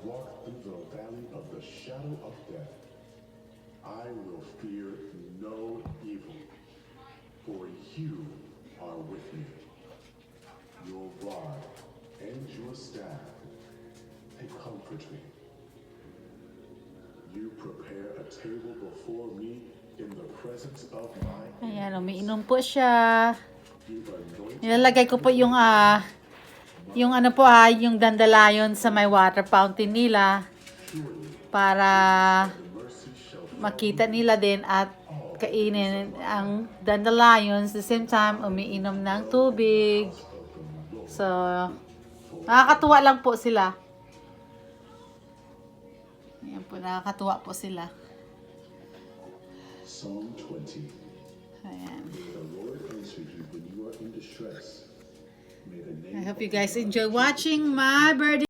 walk through the valley of the shadow of death, I will fear no evil, for you are with me. Your rod and your staff, they comfort me. You prepare a table before me in the presence of my enemies. Ayan, umiinom po siya. You anoint Nilalagay ko po yung ano po yung dandelion sa may water fountain nila para mercy shall makita nila din at kainin ang dandelions the same time umiinom ng tubig. So, nakakatuwa lang po sila. Ayan po, nakakatuwa po sila. Psalm 20. Ayan. May the Lord answer you when you are in distress. May the I name hope you guys enjoy watching my birthday